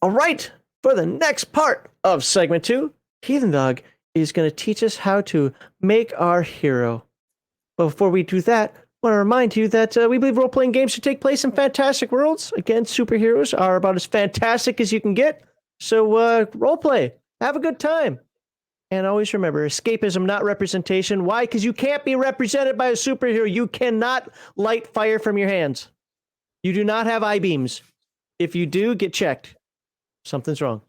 All right, for the next part of segment 2, Heathen Dog is going to teach us how to make our hero. But before we do that, I want to remind you that we believe role-playing games should take place in fantastic worlds. Again, superheroes are about as fantastic as you can get. So role-play. Have a good time. And always remember, escapism, not representation. Why? Because you can't be represented by a superhero. You cannot light fire from your hands. You do not have I-beams. If you do, get checked. Something's wrong.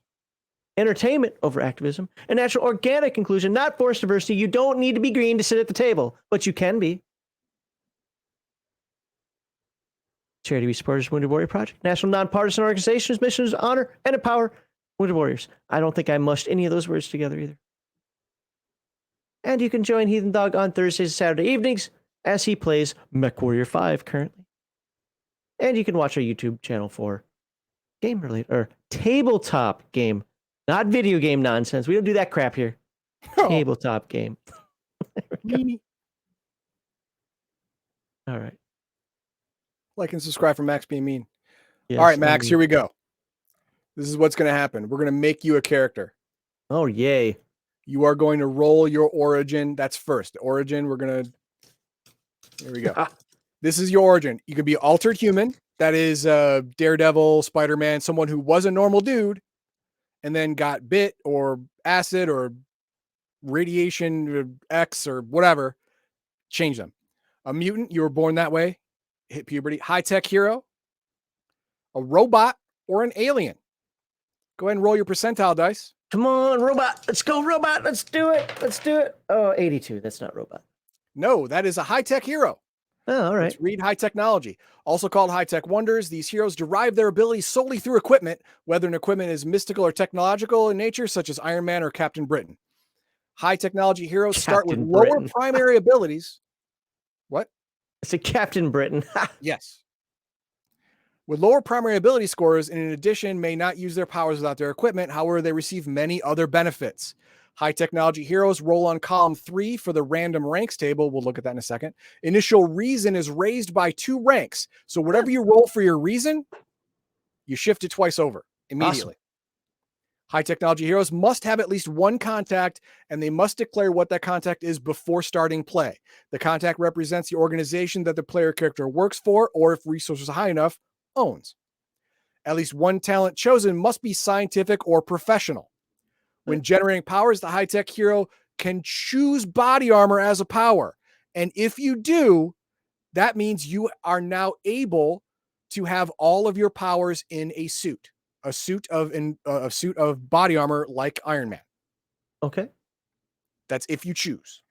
Entertainment over activism, and natural organic inclusion, not forced diversity. You don't need to be green to sit at the table, but you can be. Charity We Supporters Wounded Warrior Project, national nonpartisan organization whose mission is to honor and empower wounded warriors. I don't think I mushed any of those words together either. And you can join Heathen Dog on Thursdays and Saturday evenings as he plays MechWarrior 5 currently. And you can watch our YouTube channel for game-related, or tabletop game. Not video game nonsense. We don't do that crap here. Oh. Tabletop game. All right. Like and subscribe for Max being mean. Yes, all right, Max, here we go. This is what's going to happen. We're going to make you a character. Oh, yay. You are going to roll your origin. That's first. Origin, we're going to... Here we go. This is your origin. You can be altered human. That is Daredevil, Spider-Man, someone who was a normal dude and then got bit or acid or radiation or X or whatever. Change them. A mutant, you were born that way. Hit puberty. High-tech hero. A robot or an alien. Go ahead and roll your percentile dice. Come on, robot. Let's go, robot. Let's do it. Let's do it. Oh, 82. That's not robot. No, that is a high-tech hero. Oh, all right. Let's read high technology. Also called high-tech wonders, these heroes derive their abilities solely through equipment, whether an equipment is mystical or technological in nature, such as Iron Man or Captain Britain. High technology heroes start with lower primary abilities. What? It's a Captain Britain. Yes. With lower primary ability scores, and in addition, may not use their powers without their equipment. However, they receive many other benefits. High technology heroes roll on column 3 for the random ranks table. We'll look at that in a second. Initial reason is raised by 2 ranks. So whatever you roll for your reason, you shift it twice over immediately. Awesome. High technology heroes must have at least 1 contact, and they must declare what that contact is before starting play. The contact represents the organization that the player character works for, or if resources are high enough, owns. At least 1 talent chosen must be scientific or professional. When generating powers, the high-tech hero can choose body armor as a power. And if you do, that means you are now able to have all of your powers in a suit of body armor like Iron Man. Okay. That's if you choose.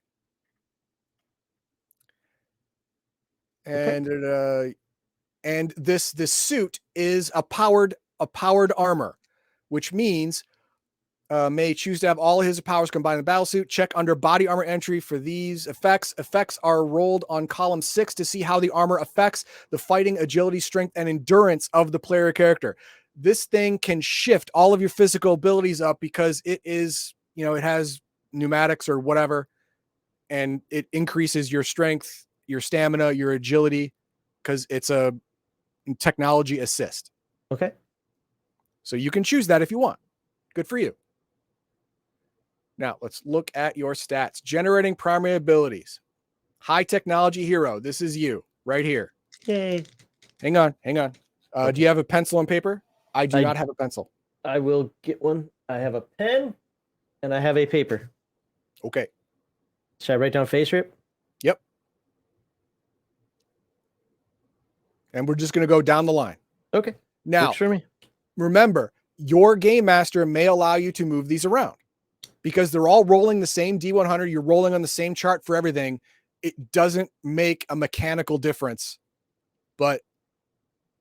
And okay. And this suit is a powered armor, which means may choose to have all his powers combined in the battle suit. Check under body armor entry for these effects. Effects are rolled on column 6 to see how the armor affects the fighting, agility, strength, and endurance of the player character. This thing can shift all of your physical abilities up because it is, it has pneumatics or whatever, and it increases your strength, your stamina, your agility, because it's a technology assist. Okay. So you can choose that if you want. Good for you. Now, let's look at your stats. Generating primary abilities. High technology hero. This is you right here. Yay. Hang on. Okay. Do you have a pencil and paper? I do not have a pencil. I will get one. I have a pen and I have a paper. Okay. Should I write down face rip? Yep. And we're just going to go down the line. Okay. Now, works for me. Remember, your game master may allow you to move these around. Because they're all rolling the same D100, you're rolling on the same chart for everything. It doesn't make a mechanical difference. But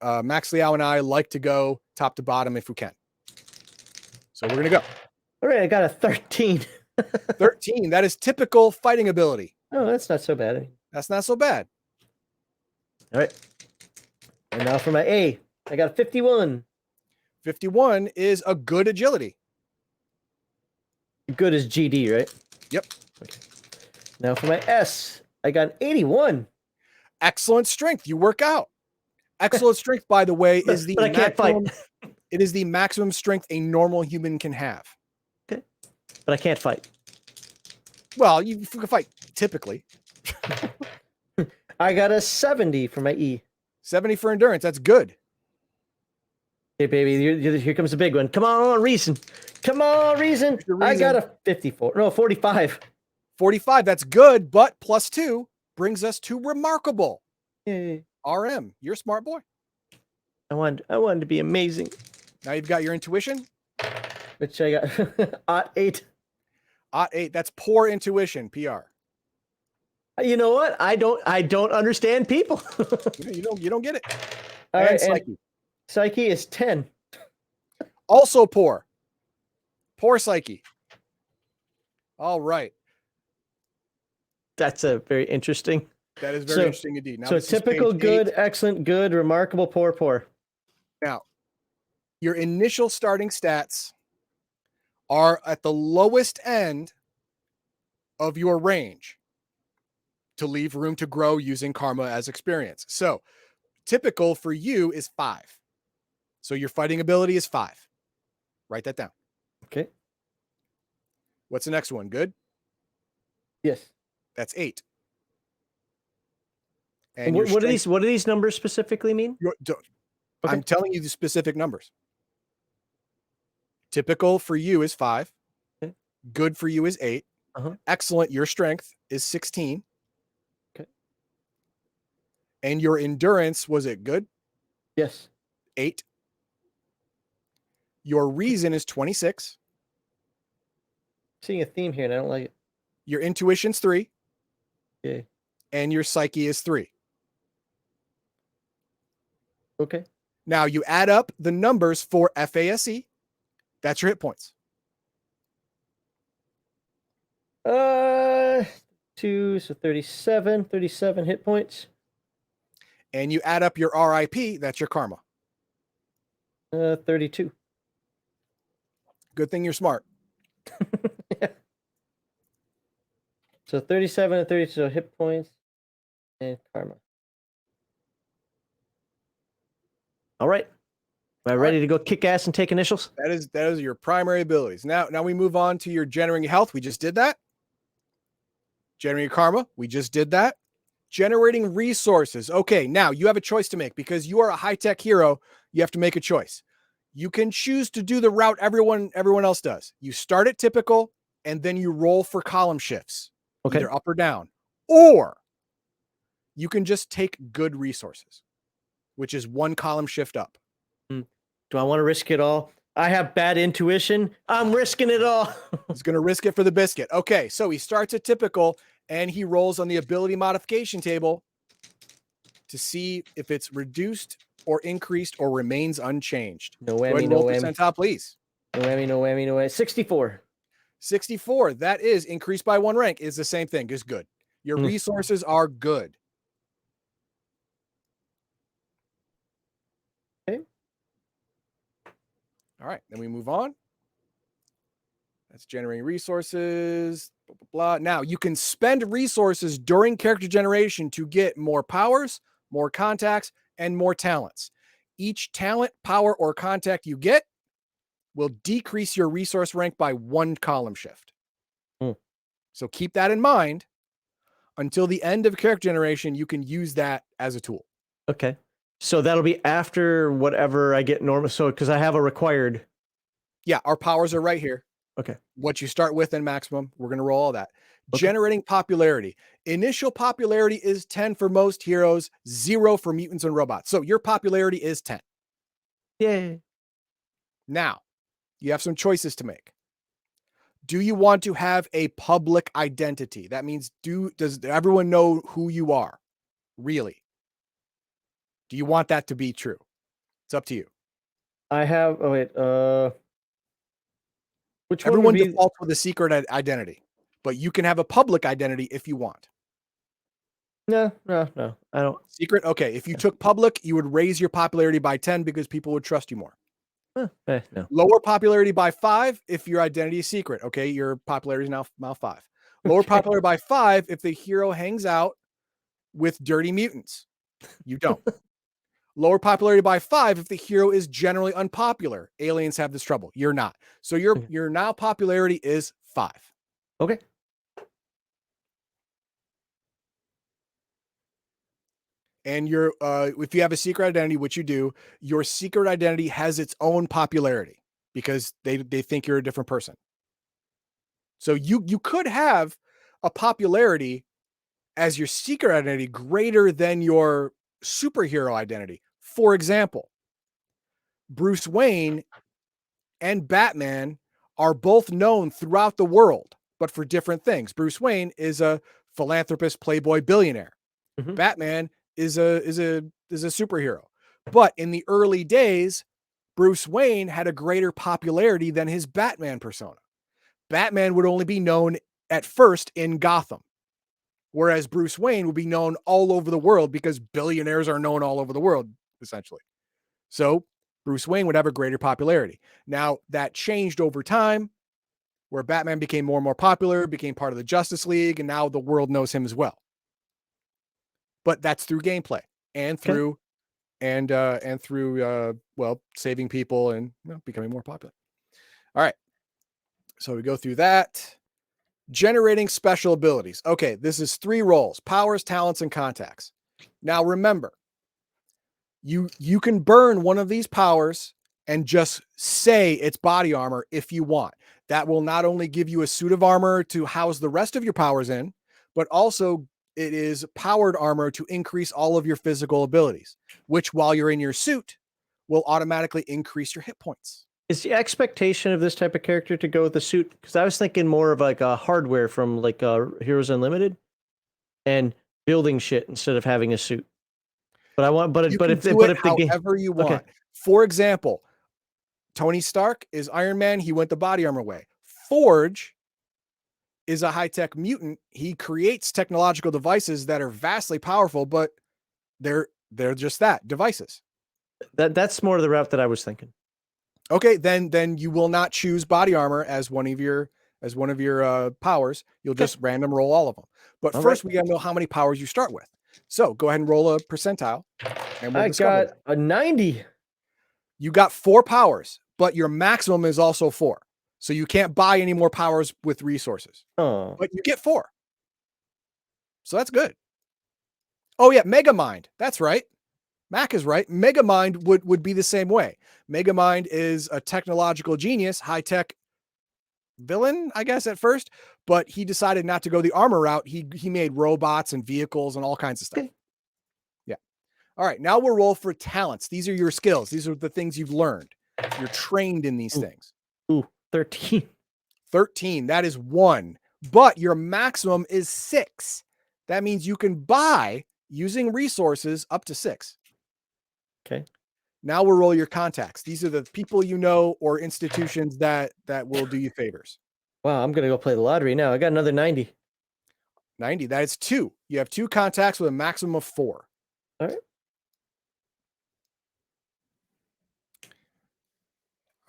Max Liao and I like to go top to bottom if we can. So we're going to go. All right, I got a 13. 13. That is typical fighting ability. Oh, that's not so bad. That's not so bad. All right. And now for my A. I got a 51. 51 is a good agility. Good as GD, right? Yep. Okay. Now for my S, I got an 81. Excellent strength. You work out. Excellent strength, by the way, is the but I can't fight. It is the maximum strength a normal human can have. Okay. But I can't fight. Well, you can fight typically. I got a 70 for my E. 70 for endurance. That's good. Hey, baby, here comes the big one. Come on, Reason. Come on, Reason. I got a 54. No, 45. 45. That's good, but +2 brings us to remarkable. Yay. RM, you're a smart boy. I wanted to be amazing. Now you've got your intuition. Which I got 8. 8. That's poor intuition. PR. You know what? I don't understand people. you don't get it. All and right, psyche. and psyche is 10. Also poor. Poor psyche. All right. That's a very interesting. That is very interesting indeed. Now, so typical, good, excellent, good, remarkable, poor, poor. Now, your initial starting stats are at the lowest end of your range to leave room to grow using karma as experience. So typical for you is 5. So your fighting ability is 5. Write that down. Okay. What's the next one? Good? Yes. That's 8. And what do these numbers specifically mean? Okay. I'm telling you the specific numbers. Typical for you is 5. Okay. Good for you is 8. Excellent, your strength is 16. Okay. And your endurance, was it good? Yes. 8. Your reason is 26. Seeing a theme here and I don't like it. Your intuition's 3. Okay. And your psyche is 3. Okay. Now you add up the numbers for FASE. That's your hit points. 2, so 37 hit points. And you add up your RIP, that's your karma. 32. Good thing you're smart. Yeah. So 37 and 32, so hit points and karma. All right. Am I ready to go kick ass and take initials? That is your primary abilities. Now we move on to your generating health. We just did that. Generating karma. We just did that. Generating resources. Okay, now you have a choice to make because you are a high-tech hero. You have to make a choice. You can choose to do the route everyone else does. You start at typical and then you roll for column shifts, either up or down. Or you can just take good resources, which is 1 column shift up. Do I want to risk it all? I have bad intuition. I'm risking it all. He's going to risk it for the biscuit. Okay, so he starts at typical and he rolls on the ability modification table to see if it's reduced or increased or remains unchanged. No whammy, no whammy. Percentile, please. No whammy, no whammy, no whammy. 64. 64. That is increased by 1 rank. Is the same thing. Is good. Your resources are good. Okay. All right. Then we move on. That's generating resources. Blah, blah, blah. Now you can spend resources during character generation to get more powers, more contacts, and more talents. Each talent, power, or contact you get will decrease your resource rank by 1 column shift. So keep that in mind. Until the end of character generation, you can use that as a tool. Okay. So that'll be after whatever I get normal. So, because I have a required. Yeah, our powers are right here. Okay. What you start with and maximum, we're going to roll all that. Okay. Generating popularity. Initial popularity is 10 for most heroes, 0 for mutants and robots. So your popularity is 10. Yay. Now, you have some choices to make. Do you want to have a public identity? That means, does everyone know who you are? Really? Do you want that to be true? It's up to you. I have, which Everyone one would be... defaults with a secret identity, but you can have a public identity if you want. No, I don't. Secret? Okay. If you took public, you would raise your popularity by 10 because people would trust you more. No. Lower popularity by 5 if your identity is secret. Okay, your popularity is now 5. Lower popularity by 5 if the hero hangs out with dirty mutants. You don't. Lower popularity by 5 if the hero is generally unpopular. Aliens have this trouble. You're not. So your now popularity is 5. Okay. And if you have a secret identity, which you do, your secret identity has its own popularity because they think you're a different person. So you could have a popularity as your secret identity greater than your superhero identity. For example, Bruce Wayne and Batman are both known throughout the world, but for different things. Bruce Wayne is a philanthropist, playboy, billionaire. Mhm. Batman is a superhero. But in the early days, Bruce Wayne had a greater popularity than his Batman persona. Batman would only be known at first in Gotham, whereas Bruce Wayne would be known all over the world because billionaires are known all over the world, essentially. So Bruce Wayne would have a greater popularity. Now, that changed over time, where Batman became more and more popular, became part of the Justice League, and now the world knows him as well. But that's through gameplay and through saving people and becoming more popular. All right. So we go through that. Generating special abilities. Okay, this is 3 roles: powers, talents, and contacts. Now remember, you can burn one of these powers and just say it's body armor if you want. That will not only give you a suit of armor to house the rest of your powers in, but also it is powered armor to increase all of your physical abilities, which while you're in your suit will automatically increase your hit points. Is the expectation of this type of character to go with the suit? Because I was thinking more of like a hardware from like Heroes Unlimited and building shit instead of having a suit. But I want, You but can if do it the game, however you want. Okay. For example, Tony Stark is Iron Man. He went the body armor way. Forge is a high-tech mutant. He creates technological devices that are vastly powerful, but they're just that, devices. That's more of the route that I was thinking. Okay, then you will not choose body armor as one of your powers. You'll just random roll all of them. But first, we got to know how many powers you start with. So go ahead and roll a percentile, and we'll discover got a 90. You got 4 powers, but your maximum is also 4. So you can't buy any more powers with resources. Oh, But you get 4. So that's good. Oh yeah, Megamind. That's right. Mac is right. Megamind would be the same way. Megamind is a technological genius, high-tech villain, I guess, at first, but he decided not to go the armor route. He made robots and vehicles and all kinds of stuff. Okay. Yeah. All right, now we'll roll for talents. These are your skills. These are the things you've learned. You're trained in these things. Ooh, 13. 13. That is 1. But your maximum is 6. That means you can buy using resources up to 6. Okay. Now we'll roll your contacts. These are the people you know or institutions that will do you favors. Wow, I'm gonna go play the lottery now. I got another 90. 90. That is 2. You have 2 contacts with a maximum of 4. All right.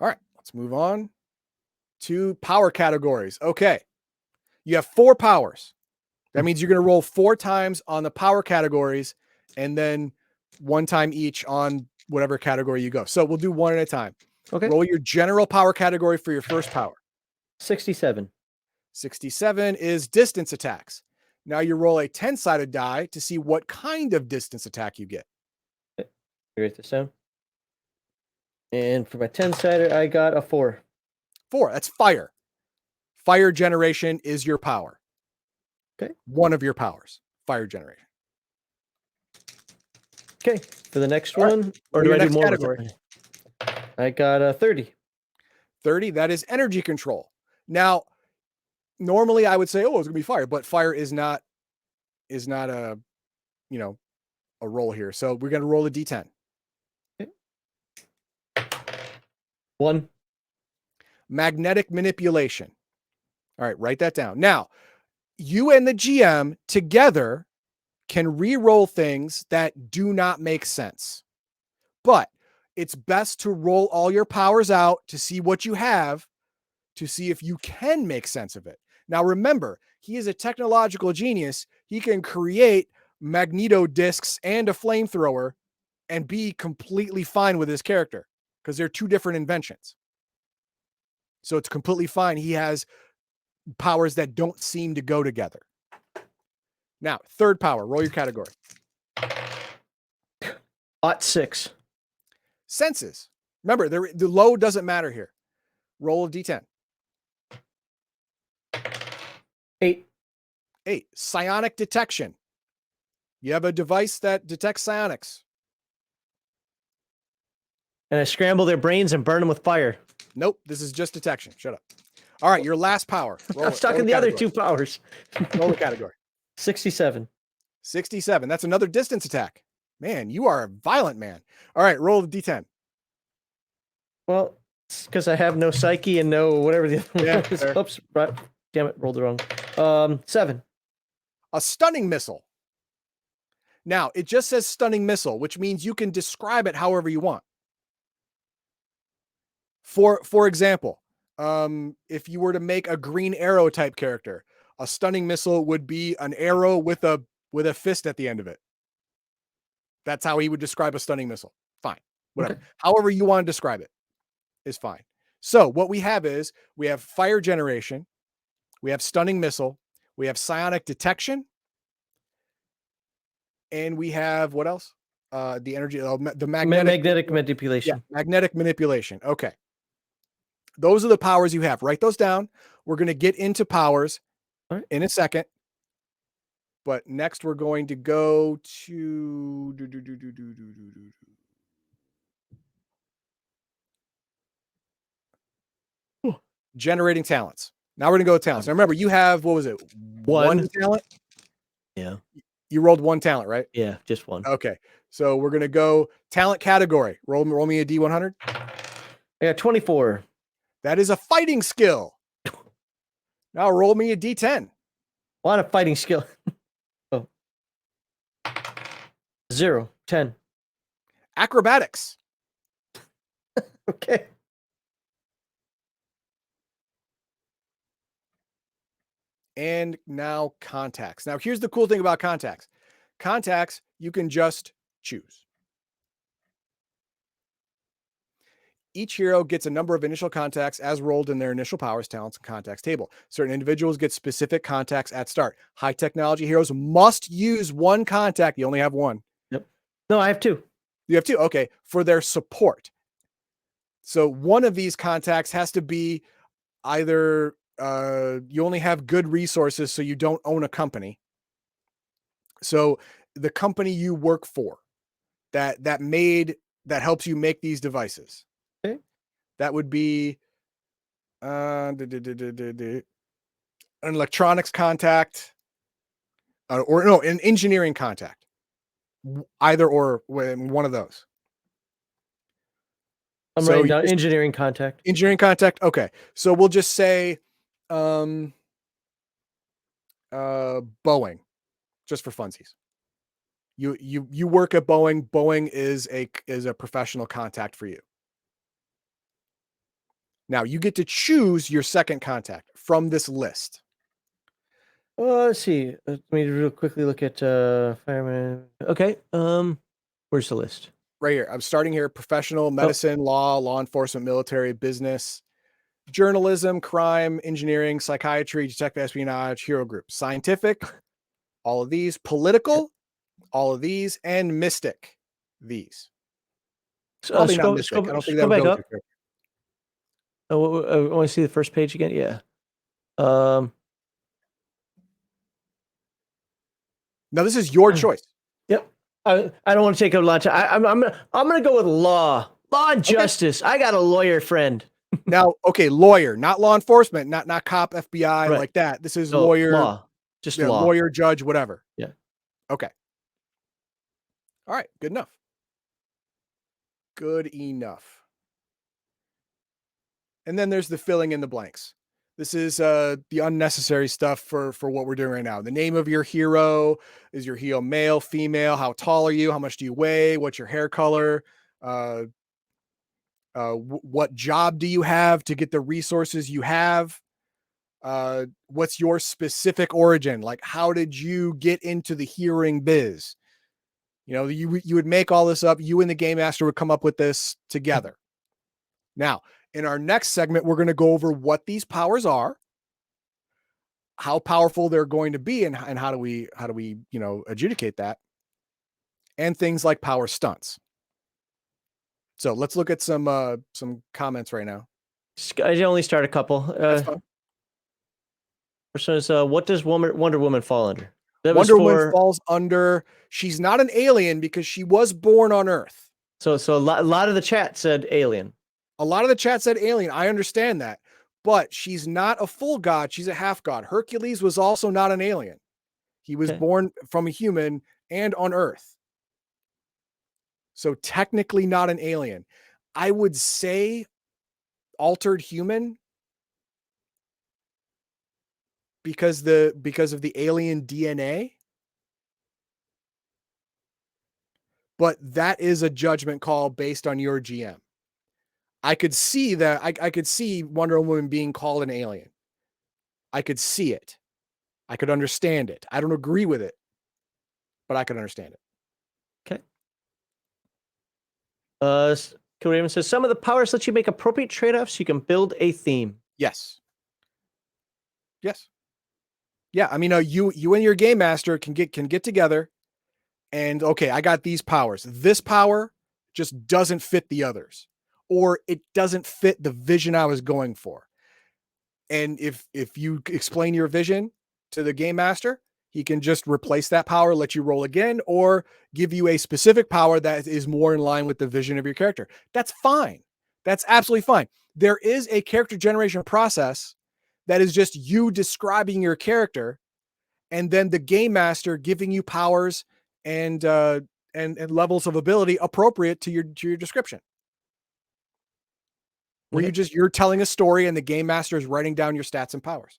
All right. Let's move on to power categories. Okay. You have 4 powers. That means you're going to roll 4 times on the power categories and then 1 time each on whatever category you go. So we'll do 1 at a time. Okay. Roll your general power category for your first power. 67. 67 is distance attacks. Now you roll a 10-sided die to see what kind of distance attack you get. Okay. Write this down. And for my 10-sider, I got a 4. 4. That's fire. Fire generation is your power. Okay. One of your powers. Fire generation. Okay. For the next All right. one, or do I do more? Category? I got a 30. 30. That is energy control. Now, normally I would say, oh, it's gonna be fire, but fire is not a roll here. So we're gonna roll a D10. Okay. 1. Magnetic manipulation. All right, write that down. Now, you and the GM together can re-roll things that do not make sense. But it's best to roll all your powers out to see what you have, to see if you can make sense of it. Now, remember, he is a technological genius. He can create magneto discs and a flamethrower and be completely fine with his character because they're two different inventions. So it's completely fine. He has powers that don't seem to go together. Now, third power, roll your category. +6. Senses. Remember, the low doesn't matter here. Roll a d10. 8. 8. Psionic detection. You have a device that detects psionics. And I scramble their brains and burn them with fire. Nope, this is just detection. Shut up. All right, your last power. I'm stuck in the other two powers. Roll the category. 67. 67. That's another distance attack. Man, you are a violent man. All right, roll the d10. Well, it's because I have no psyche and no whatever the other Yeah, one is. fair. Oops, right. Damn it, rolled it wrong. 7. A stunning missile. Now, it just says stunning missile, which means you can describe it however you want. For example, if you were to make a Green Arrow type character, a stunning missile would be an arrow with a fist at the end of it. That's how he would describe a stunning missile. Fine, whatever. Okay. However you want to describe it is fine. So what we have is we have fire generation, we have stunning missile, we have psionic detection, and we have what else? The energy, the Magnetic manipulation. Yeah, magnetic manipulation. Okay. Those are the powers you have. Write those down. We're going to get into powers in a second. But next we're going to go to generating talents. Now we're going to go with talents. Now remember, you have, what was it? One talent? Yeah. You rolled one talent, right? Yeah, just one. Okay. So we're going to go talent category. Roll me a D100. I got 24. That is a fighting skill. Now roll me a D10. A lot of fighting skill. Oh. 0. 10. Acrobatics. Okay. And now contacts. Now here's the cool thing about contacts. Contacts, you can just choose. Each hero gets a number of initial contacts as rolled in their initial powers, talents, and contacts table. Certain individuals get specific contacts at start. High technology heroes must use one contact. You only have one. Yep. No, I have 2. You have 2. Okay. For their support. So one of these contacts has to be either you only have good resources, so you don't own a company. So the company you work for that helps you make these devices. Okay. That would be an electronics contact, or no, an engineering contact. Either or, one of those. I'm writing down engineering contact. Engineering contact. Okay. So we'll just say Boeing, just for funsies. You work at Boeing. Boeing is a professional contact for you. Now you get to choose your second contact from this list. Let's see. Let me real quickly look at fireman. Okay. Where's the list? Right here. I'm starting here. Professional, medicine, law enforcement, military, business, journalism, crime, engineering, psychiatry, detective espionage, hero group, scientific, all of these, political, all of these, and mystic, these. Probably not mystic. I don't think that would go too quick. Oh, I want to see the first page again. Yeah. Now this is your choice. Yep. I don't want to take up a lot of time. I'm gonna go with law and justice. I got a lawyer friend. Now, okay, lawyer, not law enforcement, not cop, FBI, right. like that. This is lawyer, law, just law. Lawyer, judge, whatever. Yeah. Okay. All right. Good enough. Good enough. And then there's the filling in the blanks. This is the unnecessary stuff for what we're doing right now. The name of your hero. Is your hero male, female? How tall are you? How much do you weigh? What's your hair color? What job do you have to get the resources you have? What's your specific origin? Like, how did you get into the hearing biz? You would make all this up. You and the game master would come up with this together. Now, in our next segment, we're going to go over what these powers are, how powerful they're going to be, and how do we adjudicate that, and things like power stunts. So let's look at some comments right now. I only start a couple. That's fine. First one is, what does Wonder Woman fall under? Wonder Woman falls under, she's not an alien because she was born on Earth. So a lot of the chat said alien. A lot of the chat said alien. I understand that. But she's not a full god. She's a half god. Hercules was also not an alien. He was born from a human and on Earth. So technically not an alien. I would say altered human because of the alien DNA. But that is a judgment call based on your GM. I could see that. I could see Wonder Woman being called an alien. I could see it. I could understand it. I don't agree with it, but I could understand it. Okay. Cody Raven says, some of the powers let you make appropriate trade-offs so you can build a theme. Yes. Yeah, I mean, you and your game master can get together and, okay, I got these powers. This power just doesn't fit the others, or it doesn't fit the vision I was going for. And if you explain your vision to the game master, he can just replace that power, let you roll again, or give you a specific power that is more in line with the vision of your character. That's fine. That's absolutely fine. There is a character generation process that is just you describing your character and then the game master giving you powers and levels of ability appropriate to your description. Where you're telling a story and the game master is writing down your stats and powers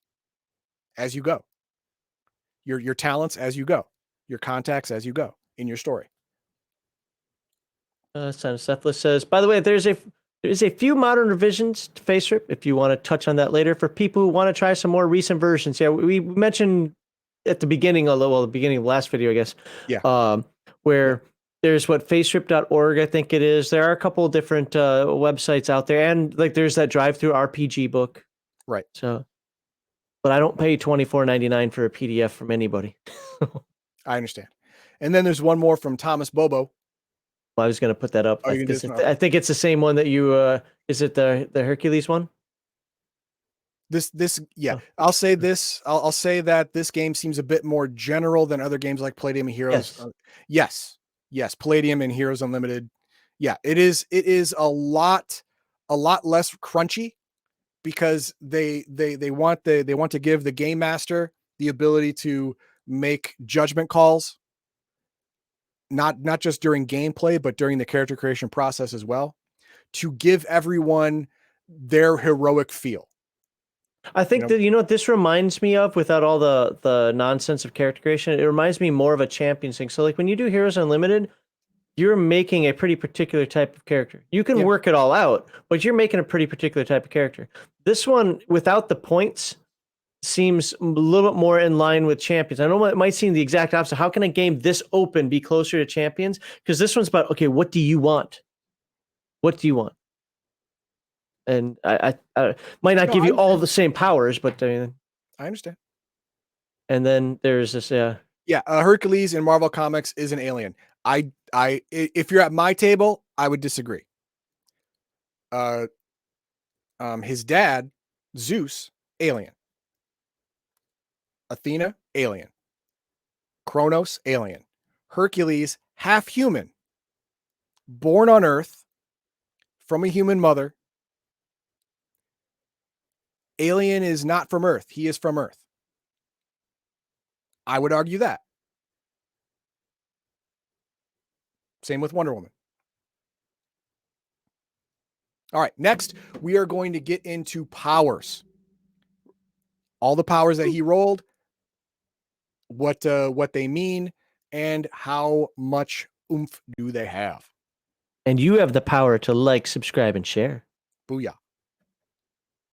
as you go. Your talents as you go, your contacts as you go in your story. Cephalus says, by the way, there's a few modern revisions to FaceRip if you want to touch on that later for people who want to try some more recent versions. Yeah, we mentioned at the beginning, the beginning of the last video, I guess. Yeah. Where there's facerip.org, I think it is. There are a couple of different websites out there, and like there's that drive-through RPG book. Right. So, but I don't pay $24.99 for a PDF from anybody. I understand. And then there's one more from Thomas Bobo. Well, I was going to put that up. I think it's the same one that you. Is it the Hercules one? Yeah. I'll say this. I'll say that this game seems a bit more general than other games like Palladium and Heroes. Yes. Palladium and Heroes Unlimited. Yeah, it is a lot less crunchy because they want to give the game master the ability to make judgment calls, not just during gameplay, but during the character creation process as well, to give everyone their heroic feel. I think that what this reminds me of, without all the nonsense of character creation, it reminds me more of a Champions thing. So like when you do Heroes Unlimited, you're making a pretty particular type of character. You can work it all out, but you're making a pretty particular type of character. This one, without the points, seems a little bit more in line with Champions. I know it might seem the exact opposite. How can a game this open be closer to Champions? Because this one's about, okay, what do you want? What do you want? And I might not give you all the same powers, but I understand. And then there's this, Hercules in Marvel Comics is an alien. If you're at my table, I would disagree. His dad, Zeus, alien. Athena, alien. Kronos, alien. Hercules, half human. Born on Earth from a human mother. Alien is not from Earth. He is from Earth. I would argue that. Same with Wonder Woman. All right, next we are going to get into powers. All the powers that he rolled, what they mean, and how much oomph do they have. And you have the power to like, subscribe, and share. Booyah.